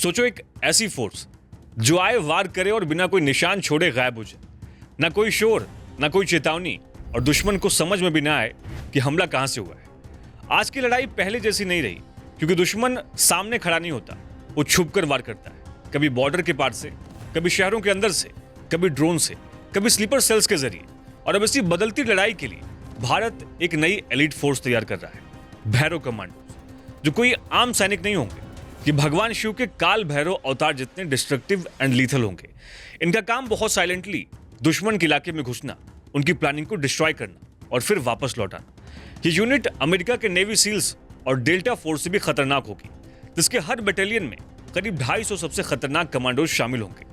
सोचो एक ऐसी फोर्स जो आए वार करे और बिना कोई निशान छोड़े गायब हो जाए। ना कोई शोर, ना कोई चेतावनी, और दुश्मन को समझ में भी ना आए कि हमला कहां से हुआ है। आज की लड़ाई पहले जैसी नहीं रही, क्योंकि दुश्मन सामने खड़ा नहीं होता, वो छुप कर वार करता है। कभी बॉर्डर के पार से, कभी शहरों के अंदर से, कभी ड्रोन से, कभी स्लीपर सेल्स के जरिए। और अब इसी बदलती लड़ाई के लिए भारत एक नई एलीट फोर्स तैयार कर रहा है, भैरव कमांडोज, जो कोई आम सैनिक नहीं होंगे। ये भगवान शिव के काल भैरव अवतार जितने डिस्ट्रक्टिव एंड लीथल होंगे। इनका काम बहुत साइलेंटली दुश्मन के इलाके में घुसना, उनकी प्लानिंग को डिस्ट्रॉय करना और फिर वापस लौटाना। ये यूनिट अमेरिका के नेवी सील्स और डेल्टा फोर्स से भी खतरनाक होगी, जिसके हर बटालियन में करीब 250 सबसे खतरनाक कमांडोज शामिल होंगे,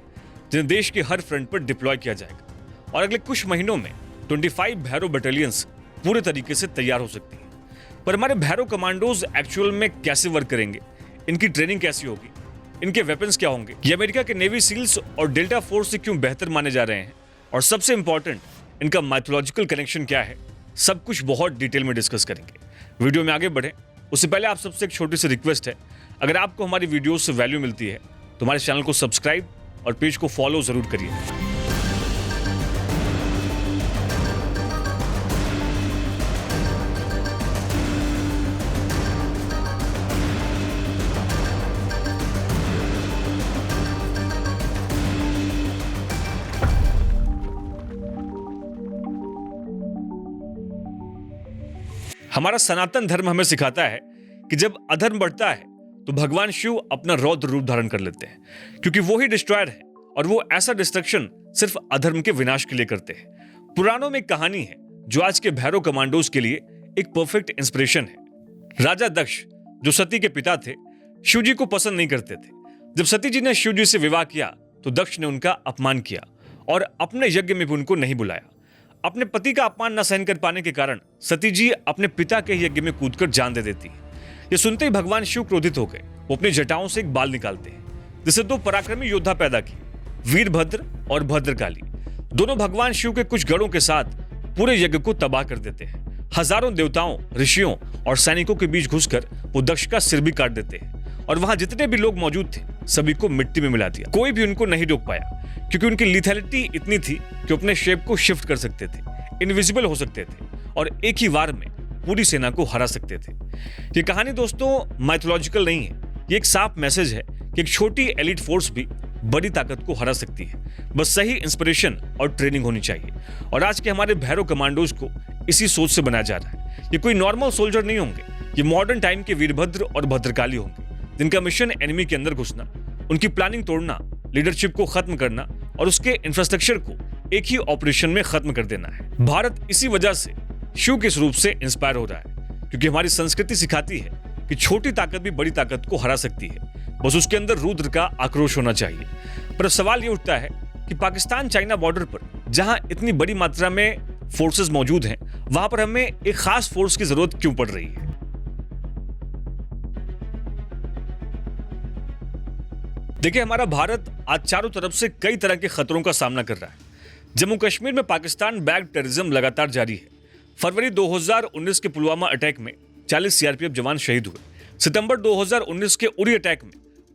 जिन्हें देश के हर फ्रंट पर डिप्लॉय किया जाएगा। और अगले कुछ महीनों में 25 भैरव बटालियंस पूरे तरीके से तैयार हो सकती है। पर हमारे भैरव कमांडोज एक्चुअल में कैसे वर्क करेंगे, इनकी ट्रेनिंग कैसी होगी, इनके वेपन्स क्या होंगे, ये अमेरिका के नेवी सील्स और डेल्टा फोर्स से क्यों बेहतर माने जा रहे हैं, और सबसे इंपॉर्टेंट इनका माइथोलॉजिकल कनेक्शन क्या है, सब कुछ बहुत डिटेल में डिस्कस करेंगे। वीडियो में आगे बढ़े उससे पहले आप सबसे एक छोटी सी रिक्वेस्ट है, अगर आपको हमारी वीडियो से वैल्यू मिलती है तो हमारे चैनल को सब्सक्राइब और पेज को फॉलो जरूर करिए। हमारा सनातन धर्म हमें सिखाता है कि जब अधर्म बढ़ता है तो भगवान शिव अपना रौद्र रूप धारण कर लेते हैं, क्योंकि वो ही डिस्ट्रॉयर है और वो ऐसा डिस्ट्रक्शन सिर्फ अधर्म के विनाश के लिए करते हैं। पुराणों में एक कहानी है जो आज के भैरव कमांडोज के लिए एक परफेक्ट इंस्पिरेशन है। राजा दक्ष, जो सती के पिता थे, शिव जी को पसंद नहीं करते थे। जब सती जी ने शिव जी से विवाह किया तो दक्ष ने उनका अपमान किया और अपने यज्ञ में भी उनको नहीं बुलाया। अपने पति का अपमान न सहन कर पाने के कारण सती जी अपने पिता के यज्ञ में कूदकर जान दे देती है। ये सुनते ही भगवान शिव क्रोधित हो गए। वो अपनी जटाओं से एक बाल निकालते हैं, जिससे 2 पराक्रमी योद्धा पैदा किए, वीरभद्र और भद्रकाली। दोनों भगवान शिव के कुछ गढ़ों के साथ पूरे यज्ञ को तबाह कर देते हैं। हजारों देवताओं, ऋषियों और सैनिकों के बीच घुसकर वो दक्ष का सिर भी काट देते हैं और वहां जितने भी लोग मौजूद थे सभी को मिट्टी में मिला दिया। कोई भी उनको नहीं रोक पाया, क्योंकि उनकी लिथैलिटी इतनी थी कि अपने शेप को शिफ्ट कर सकते थे, इनविजिबल हो सकते थे और एक ही वार में पूरी सेना को हरा सकते थे। ये कहानी दोस्तों माइथोलॉजिकल नहीं है, ये एक साफ मैसेज है कि एक छोटी एलीट फोर्स भी बड़ी ताकत को हरा सकती है। बस सही इंस्पिरेशन और ट्रेनिंग होनी चाहिए। और आज के हमारे भैरव कमांडोज को इसी सोच से बनाया जा रहा है। ये कोई नॉर्मल सोल्जर नहीं होंगे, ये मॉडर्न टाइम के वीरभद्र और भद्रकाली होंगे, जिनका मिशन एनिमी के अंदर घुसना, उनकी प्लानिंग तोड़ना, लीडरशिप को खत्म करना और उसके इंफ्रास्ट्रक्चर को एक ही ऑपरेशन में खत्म कर देना है। भारत इसी वजह से शिव के स्वरूप से इंस्पायर हो रहा है, क्योंकि हमारी संस्कृति सिखाती है कि छोटी ताकत भी बड़ी ताकत को हरा सकती है, बस उसके अंदर रुद्र का आक्रोश होना चाहिए। पर सवाल ये उठता है कि पाकिस्तान चाइना बॉर्डर पर जहां इतनी बड़ी मात्रा में फोर्सेस मौजूद हैं, वहां पर हमें एक खास फोर्स की जरूरत क्यों पड़ रही है। देखिए, हमारा भारत आज चारों तरफ से कई तरह के खतरों का सामना कर रहा है। जम्मू कश्मीर में पाकिस्तान बैक्ड टेररिज्म लगातार जारी है। फरवरी 2019 के पुलवामा अटैक में 40 सीआरपीएफ जवान शहीद हुए। सितंबर 2019 के उरी अटैक में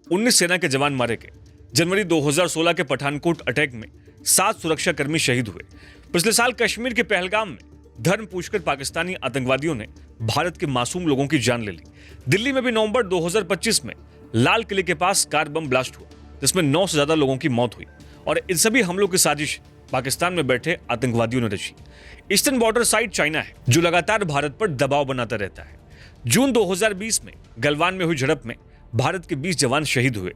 19 सेना के जवान मारे गए। जनवरी 2016 के पठानकोट अटैक में 7 सुरक्षाकर्मी शहीद हुए। पिछले साल कश्मीर के पहलगाम में धर्म पूछकर पाकिस्तानी आतंकवादियों ने भारत के मासूम लोगों की जान ले ली। दिल्ली में भी नवंबर 2025 में लाल किले के पास कार बम ब्लास्ट हुआ, जिसमें 9 से ज्यादा लोगों की मौत हुई। और इन सभी हमलों की साजिश पाकिस्तान में बैठे आतंकवादियों ने रची। ईस्टर्न बॉर्डर साइड चाइना है, जो लगातार भारत पर दबाव बनाता रहता है। जून 2020 में गलवान में हुई झड़प में भारत के 20 जवान शहीद हुए।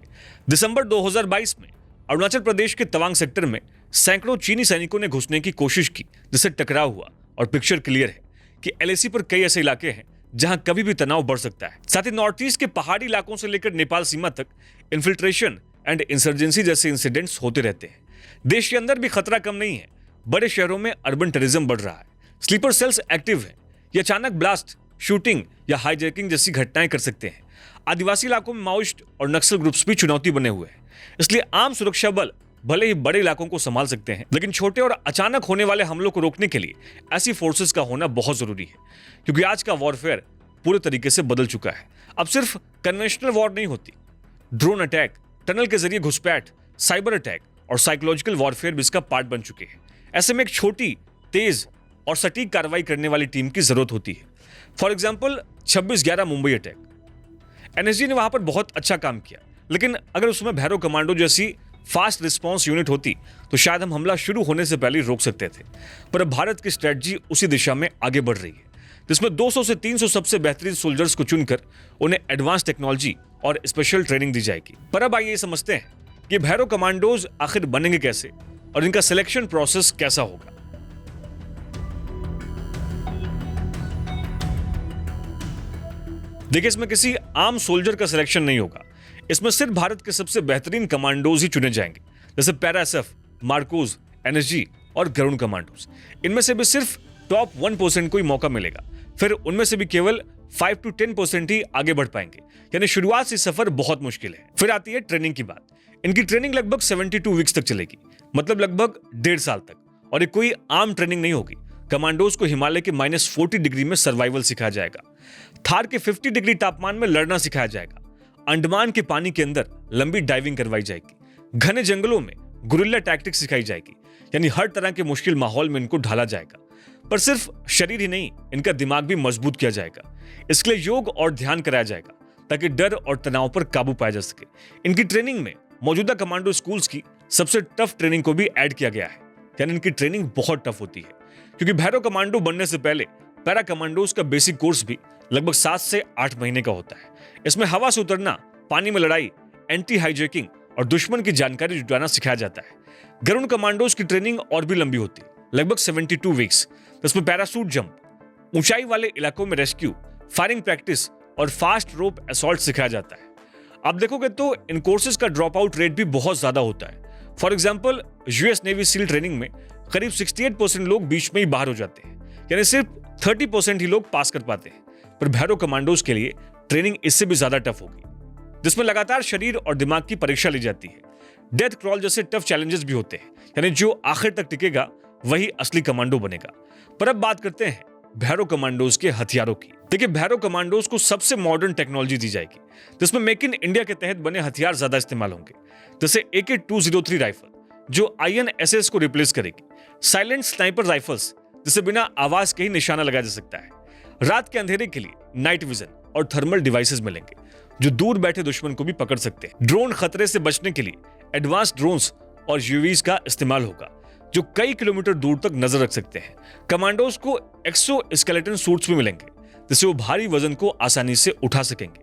दिसंबर 2022 में अरुणाचल प्रदेश के तवांग सेक्टर में सैकड़ों चीनी सैनिकों ने घुसने की कोशिश की, जिससे टकराव हुआ। और पिक्चर क्लियर है कि एलएसी पर कई ऐसे इलाके हैं जहां कभी भी तनाव बढ़ सकता है। साथ ही नॉर्थ ईस्ट के पहाड़ी इलाकों से लेकर नेपाल सीमा तक इन्फिल्ट्रेशन एंड इंसर्जेंसी जैसे इंसिडेंट्स होते रहते हैं। देश के अंदर भी खतरा कम नहीं है। बड़े शहरों में अर्बन टेररिज्म बढ़ रहा है, स्लीपर सेल्स एक्टिव है, ये अचानक ब्लास्ट, शूटिंग या हाईजैकिंग जैसी घटनाएं कर सकते हैं। आदिवासी इलाकों में माओइस्ट और नक्सल ग्रुप्स भी चुनौती बने हुए हैं। इसलिए आम सुरक्षा बल भले ही बड़े इलाकों को संभाल सकते हैं, लेकिन छोटे और अचानक होने वाले हमलों को रोकने के लिए ऐसी फोर्सेस का होना बहुत जरूरी है, क्योंकि आज का वॉरफेयर पूरे तरीके से बदल चुका है। अब सिर्फ कन्वेंशनल वॉर नहीं होती, ड्रोन अटैक, टनल के जरिए घुसपैठ, साइबर अटैक और साइकोलॉजिकल वॉरफेयर भी इसका पार्ट बन चुके हैं। ऐसे में एक छोटी, तेज और सटीक कार्रवाई करने वाली टीम की जरूरत होती है। For example 26/11 Mumbai attack. NSG ने वहां पर बहुत अच्छा काम किया, लेकिन अगर उसमें भैरव कमांडो जैसी फास्ट रिस्पॉन्स यूनिट होती तो शायद हम हमला शुरू होने से पहले ही रोक सकते थे। पर अब भारत की स्ट्रेटजी उसी दिशा में आगे बढ़ रही है, जिसमें 200 से 300 सबसे बेहतरीन सोल्जर्स को चुनकर उन्हें एडवांस टेक्नोलॉजी और स्पेशल ट्रेनिंग दी जाएगी। पर अब आइए समझते हैं कि भैरव कमांडोज आखिर बनेंगे कैसे और इनका सिलेक्शन प्रोसेस कैसा होगा। देखिए, इसमें किसी आम सोल्जर का सिलेक्शन नहीं होगा। इसमें सिर्फ भारत के सबसे बेहतरीन कमांडोज ही चुने जाएंगे, जैसे पैरा एसएफ, मार्कोज, एनएसजी और गरुण कमांडोज। इनमें से भी सिर्फ टॉप 1% को ही मौका मिलेगा। फिर उनमें से भी केवल 5 to 10% ही आगे बढ़ पाएंगे, यानी शुरुआत से सफर बहुत मुश्किल है। फिर आती है ट्रेनिंग की बात। इनकी ट्रेनिंग लगभग 72 वीक्स तक चलेगी, मतलब लगभग 1.5 साल तक। और ये कोई आम ट्रेनिंग नहीं होगी। कमांडोज को हिमालय के -40 डिग्री में सर्वाइवल सिखाया जाएगा, थार के 50 डिग्री तापमान में लड़ना सिखाया जाएगा, अंडमान के पानी के अंदर लंबी डाइविंग करवाई जाएगी, घने जंगलों में गुरिल्ला टैक्टिक्स सिखाई जाएगी, यानी हर तरह के मुश्किल माहौल में इनको ढाला जाएगा। पर सिर्फ शरीर ही नहीं, इनका दिमाग भी मजबूत किया जाएगा। इसके लिए योग और ध्यान कराया जाएगा ताकि डर और तनाव पर काबू पाया जा सके। इनकी ट्रेनिंग में मौजूदा कमांडो स्कूल्स की सबसे टफ ट्रेनिंग को भी ऐड किया गया है, यानी इनकी ट्रेनिंग बहुत टफ होती है। क्योंकि भैरव कमांडो बनने से पहले पैरा कमांडोज का बेसिक कोर्स भी लगभग 7 से 8 महीने का होता है। इसमें हवा से उतरना, पानी में लड़ाई, एंटी हाईजैकिंग और दुश्मन की जानकारी जुटाना सिखाया जाता है। गरुण कमांडोज की ट्रेनिंग और भी लंबी होती है, लगभग 72 वीक्स। इसमें पैरासूट जंप, ऊंचाई वाले इलाकों में रेस्क्यू, फायरिंग प्रैक्टिस और फास्ट रोप असॉल्ट सिखाया जाता है। आप देखोगे तो इन कोर्सेज का ड्रॉप आउट रेट भी बहुत ज्यादा होता है। For example US navy seal training में करीब 68% लोग बीच में ही बाहर हो जाते हैं, यानी सिर्फ 30% ही लोग पास कर पाते हैं। पर भैरव कमांडोज के लिए ट्रेनिंग इससे भी ज्यादा टफ होगी, जिसमें लगातार शरीर और दिमाग की परीक्षा ली जाती है। डेथ क्रॉल जैसे टफ चैलेंजेस भी होते हैं, यानी जो आखिर तक टिकेगा वही असली कमांडो बनेगा। पर अब बात करते हैं भैरव कमांडोज के हथियारों की। देखिए, भैरव कमांडोज को सबसे मॉडर्न टेक्नोलॉजी दी जाएगी, जिसमें मेक इन इंडिया के तहत बने हथियार ज्यादा इस्तेमाल होंगे, जैसे AK-203 राइफल जो INSS को रिप्लेस करेगी, साइलेंट स्नाइपर राइफल्स जिसे बिना आवाज के ही निशाना लगाया जा सकता है, रात के अंधेरे के लिए नाइट विजन और थर्मल डिवाइसेस मिलेंगे जो दूर बैठे दुश्मन को भी पकड़ सकते हैं। ड्रोन खतरे से बचने के लिए एडवांस ड्रोन्स और यूएवीज का इस्तेमाल होगा जो कई किलोमीटर दूर तक नजर रख सकते हैं। कमांडोज को एक्सोस्केलेटन सूट्स भी मिलेंगे जिससे वो भारी वजन को आसानी से उठा सकेंगे।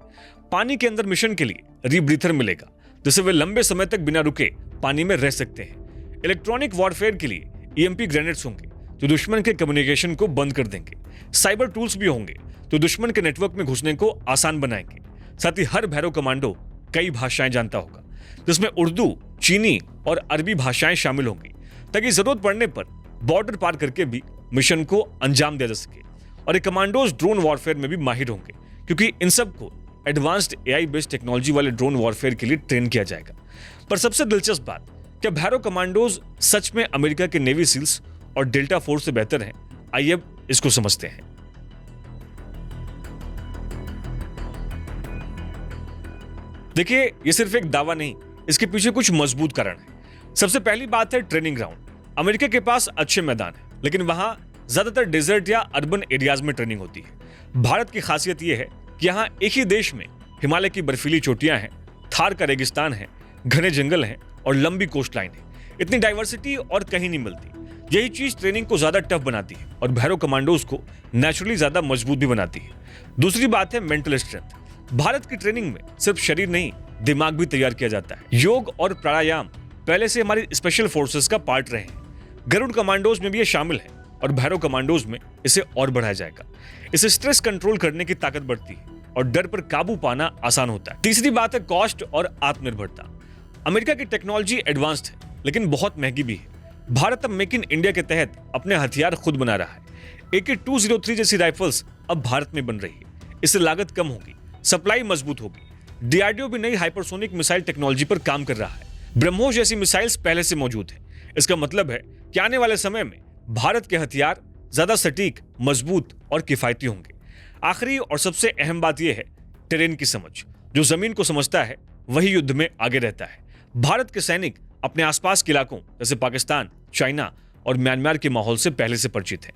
पानी के अंदर मिशन के लिए रीब्रीथर मिलेगा जिससे वे लंबे समय तक बिना रुके पानी में रह सकते हैं। इलेक्ट्रॉनिक वॉरफेयर के लिए EMP ग्रेनेड्स होंगे जो दुश्मन के कम्युनिकेशन को बंद कर देंगे। साइबर टूल्स भी होंगे जो दुश्मन के नेटवर्क में घुसने को आसान बनाएंगे। साथ ही हर भैरव कमांडो कई भाषाएं जानता होगा, जिसमें उर्दू, चीनी और अरबी भाषाएं शामिल होंगी, ताकि जरूरत पड़ने पर बॉर्डर पार करके भी मिशन को अंजाम दिया जा सके। और ये कमांडोज ड्रोन वॉरफेयर में भी माहिर होंगे, क्योंकि इन सबको एडवांस्ड AI बेस्ड टेक्नोलॉजी वाले ड्रोन वॉरफेयर के लिए ट्रेन किया जाएगा। पर सबसे दिलचस्प बात, क्या भैरव कमांडोज सच में अमेरिका के नेवी सील्स और डेल्टा फोर्स से बेहतर हैं? आइए अब इसको समझते हैं। देखिए, ये सिर्फ एक दावा नहीं, इसके पीछे कुछ मजबूत कारण है। सबसे पहली बात है ट्रेनिंग ग्राउंड। अमेरिका के पास अच्छे मैदान है, लेकिन वहां ज्यादातर डेजर्ट या अर्बन एरियाज में ट्रेनिंग होती है। भारत की खासियत यह है कि यहाँ एक ही देश में हिमालय की बर्फीली चोटियां हैं, थार का रेगिस्तान है, घने जंगल हैं और लंबी कोस्ट लाइन है। इतनी डाइवर्सिटी और कहीं नहीं मिलती। यही चीज ट्रेनिंग को ज्यादा टफ बनाती है और भैरव कमांडोज को नेचुरली ज्यादा मजबूत भी बनाती है। दूसरी बात है मेंटल स्ट्रेंथ। भारत की ट्रेनिंग में सिर्फ शरीर नहीं, दिमाग भी तैयार किया जाता है। योग और प्राणायाम पहले से हमारी स्पेशल फोर्सेस का पार्ट रहे हैं। गरुड़ कमांडोज में भी ये शामिल है और भैरव कमांडोज में इसे और बढ़ाया जाएगा। इससे स्ट्रेस कंट्रोल करने की ताकत बढ़ती है और डर पर काबू पाना आसान होता है। तीसरी बात है कॉस्ट और आत्मनिर्भरता। अमेरिका की टेक्नोलॉजी एडवांस्ड है, लेकिन बहुत महंगी भी है। भारत अब मेक इन इंडिया के तहत अपने हथियार खुद बना रहा है। AK-203 जैसी राइफल्स अब भारत में बन रही है। इससे लागत कम होगी, सप्लाई मजबूत होगी। DRDO भी नई हाइपरसोनिक मिसाइल टेक्नोलॉजी पर काम कर रहा है। ब्रह्मोस जैसी मिसाइल्स पहले से मौजूद है। इसका मतलब है कि आने वाले समय में भारत के हथियार ज्यादा सटीक, मजबूत और किफायती होंगे। आखिरी और सबसे अहम बात यह है टेरेन की समझ। जो जमीन को समझता है वही युद्ध में आगे रहता है। भारत के सैनिक अपने आसपास के इलाकों जैसे पाकिस्तान, चाइना और म्यांमार के माहौल से पहले से परिचित हैं।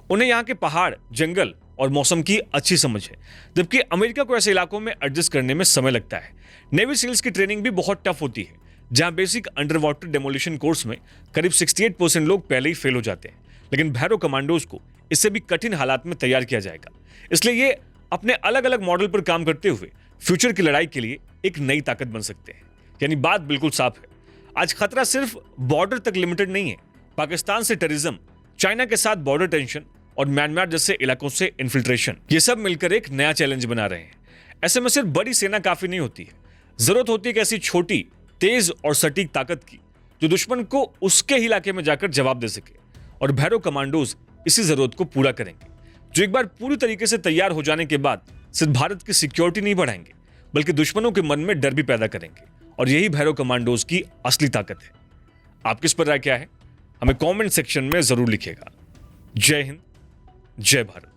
उन्हें यहाँ के पहाड़, जंगल और मौसम की अच्छी समझ है, जबकि अमेरिका को ऐसे इलाकों में एडजस्ट करने में समय लगता है। नेवी सील्स की ट्रेनिंग भी बहुत टफ होती है, जहां basic under water demolition course में करीब 68% लोग पहले ही फेल हो जाते हैं, लेकिन भैरव कमांडोज को इससे भी कठिन हालात में तैयार किया जाएगा। इसलिए ये अपने अलग अलग मॉडल पर काम करते हुए फ्यूचर की लड़ाई के लिए एक नई ताकत बन सकते हैं। यानी बात बिल्कुल साफ है, आज खतरा सिर्फ बॉर्डर तक लिमिटेड नहीं है। पाकिस्तान से टेररिज्म, चाइना के साथ बॉर्डर टेंशन और म्यांमार जैसे इलाकों से इन्फिल्ट्रेशन, ये सब मिलकर एक नया चैलेंज बना रहे हैं। ऐसे में सिर्फ बड़ी सेना काफी नहीं होती है, जरूरत होती है एक ऐसी छोटी, तेज और सटीक ताकत की जो दुश्मन को उसके ही इलाके में जाकर जवाब दे सके। और भैरव कमांडोज इसी जरूरत को पूरा करेंगे, जो एक बार पूरी तरीके से तैयार हो जाने के बाद सिर्फ भारत की सिक्योरिटी नहीं बढ़ाएंगे, बल्कि दुश्मनों के मन में डर भी पैदा करेंगे। और यही भैरव कमांडोज की असली ताकत है। आपकी इस पर राय क्या है? हमें कमेंट सेक्शन में जरूर लिखिएगा। जय हिंद, जय भारत।